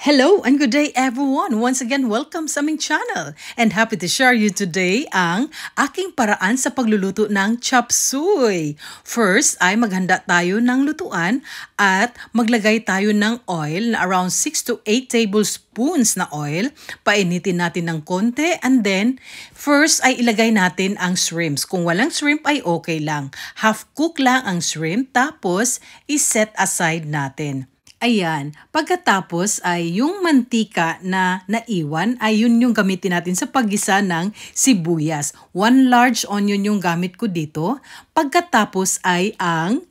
Hello and good day everyone! Once again, welcome sa aming channel and happy to share you today ang aking paraan sa pagluluto ng chop suey. First ay maghanda tayo ng lutuan at maglagay tayo ng oil na around 6 to 8 tablespoons na oil. Painitin natin ng konti and then first ay ilagay natin ang shrimps. Kung walang shrimp ay okay lang. Half cook lang ang shrimp tapos iset aside natin. Ayan, pagkatapos ay yung mantika na naiwan ay yun yung gamitin natin sa paggisa ng sibuyas. 1 large onion yung gamit ko dito. Pagkatapos ay ang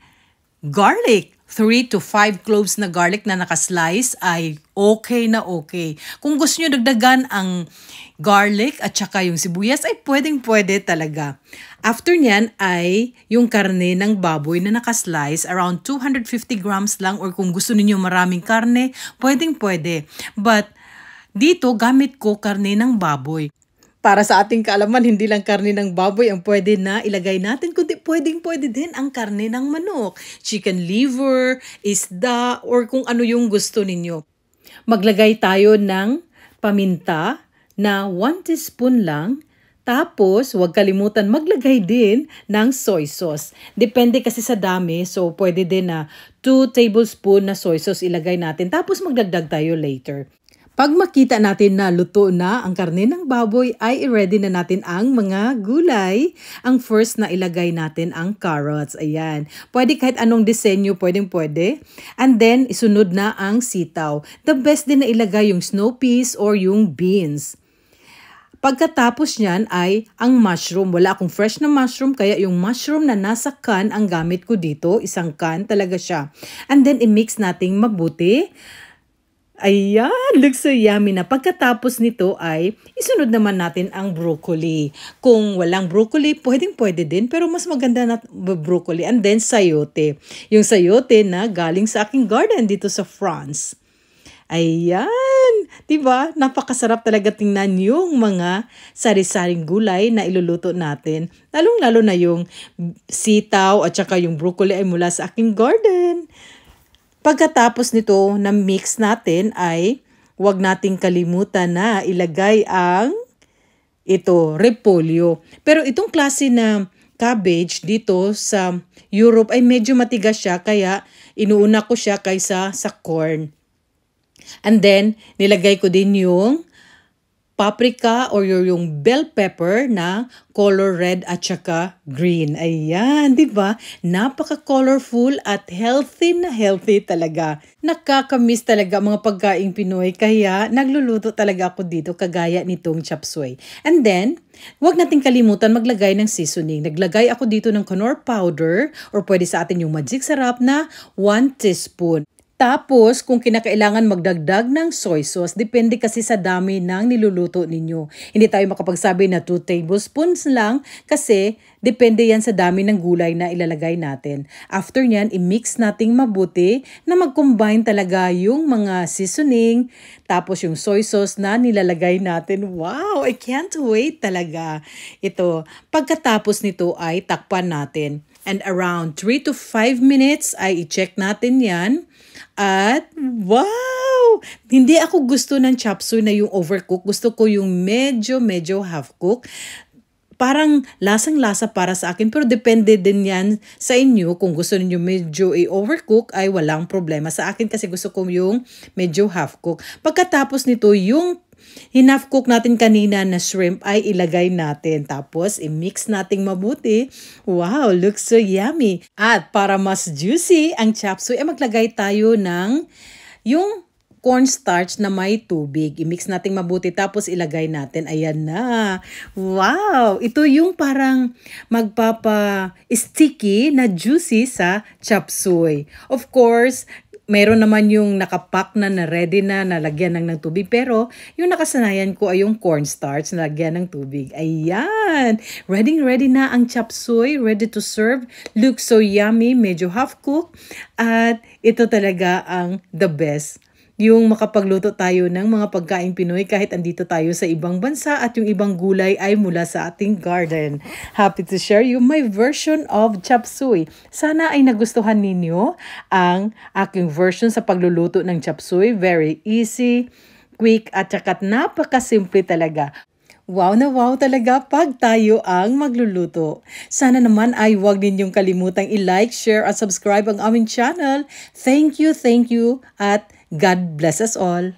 garlic. 3 to 5 cloves na garlic na nakaslice ay okay na okay. Kung gusto nyo dagdagan ang garlic at saka yung sibuyas ay pwedeng-pwede talaga. After nyan ay yung karne ng baboy na nakaslice, around 250 grams lang or kung gusto niyo maraming karne, pwedeng-pwede. But dito gamit ko karne ng baboy. Para sa ating kaalaman, hindi lang karne ng baboy ang pwede na ilagay natin, kundi pwedeng-pwede din ang karne ng manok, chicken liver, isda, or kung ano yung gusto ninyo. Maglagay tayo ng paminta na 1 teaspoon lang. Tapos, huwag kalimutan maglagay din ng soy sauce. Depende kasi sa dami, so pwede din na 2 tablespoon na soy sauce ilagay natin. Tapos magdagdag tayo later. Pag makita natin na luto na ang karne ng baboy, ay i-ready na natin ang mga gulay. Ang first na ilagay natin ang carrots. Ayan. Pwede kahit anong disenyo, pwedeng-pwede. And then, isunod na ang sitaw. The best din na ilagay yung snow peas or yung beans. Pagkatapos niyan ay ang mushroom. Wala akong fresh na mushroom, kaya yung mushroom na nasa can ang gamit ko dito. Isang can talaga siya. And then, i-mix nating mabuti. Ayan, looks so yummy na. Pagkatapos nito ay isunod naman natin ang broccoli. Kung walang broccoli, pwedeng-pwede din. Pero mas maganda na broccoli. And then sayote. Yung sayote na galing sa aking garden dito sa France. Ayan, diba? Napakasarap talaga tingnan yung mga sari-saring gulay na iluluto natin. Lalong-lalo na yung sitaw at saka yung broccoli ay mula sa aking garden. Pagkatapos nito na mix natin ay huwag nating kalimutan na ilagay ang repolyo. Pero itong klase na cabbage dito sa Europe ay medyo matigas siya kaya inuuna ko siya kaysa sa corn. And then nilagay ko din yung paprika or yung bell pepper na color red at saka green. Ayan, di ba? Napaka-colorful at healthy na healthy talaga. Nakakamiss talaga mga pagkaing Pinoy kaya nagluluto talaga ako dito kagaya nitong chop suey. And then, huwag nating kalimutan maglagay ng seasoning. Naglagay ako dito ng Knorr powder or pwede sa atin yung Magic Sarap na 1 teaspoon. Tapos, kung kinakailangan magdagdag ng soy sauce, depende kasi sa dami ng niluluto ninyo. Hindi tayo makapagsabi na 2 tablespoons lang kasi depende yan sa dami ng gulay na ilalagay natin. After nyan, i-mix nating mabuti na mag-combine talaga yung mga seasoning, tapos yung soy sauce na nilalagay natin. Wow, I can't wait talaga. Ito, pagkatapos nito ay takpan natin. And around 3 to 5 minutes ay i-check natin yan. At wow! Hindi ako gusto ng chop suey na yung overcook. Gusto ko yung medyo half cook. Parang lasang-lasa para sa akin. Pero depende din yan sa inyo. Kung gusto niyo medyo i-overcook ay walang problema. Sa akin kasi gusto ko yung medyo half cook. Pagkatapos nito yung half cook natin kanina na shrimp ay ilagay natin. Tapos, i-mix nating mabuti. Wow, looks so yummy. At para mas juicy ang chop suey, ay maglagay tayo ng yung cornstarch na may tubig. I-mix nating mabuti tapos ilagay natin. Ayan na. Wow! Ito yung parang magpapa-sticky na juicy sa chop suey. Of course, meron naman yung nakapack na ready na nalagyan ng tubig. Pero yung nakasanayan ko ay yung cornstarch na lagyan ng tubig. Ayan! Ready na ang chop suey. Ready to serve. Looks so yummy. Medyo half cooked. At ito talaga ang the best. yung makapagluto tayo ng mga pagkaing Pinoy kahit andito tayo sa ibang bansa at yung ibang gulay ay mula sa ating garden. Happy to share you my version of chop suey. Sana ay nagustuhan ninyo ang aking version sa pagluluto ng chop suey. Very easy, quick at saka napakasimple talaga. Wow na wow talaga pag tayo ang magluluto. Sana naman ay huwag ninyong kalimutang i-like, share at subscribe ang aming channel. Thank you, at God bless us all.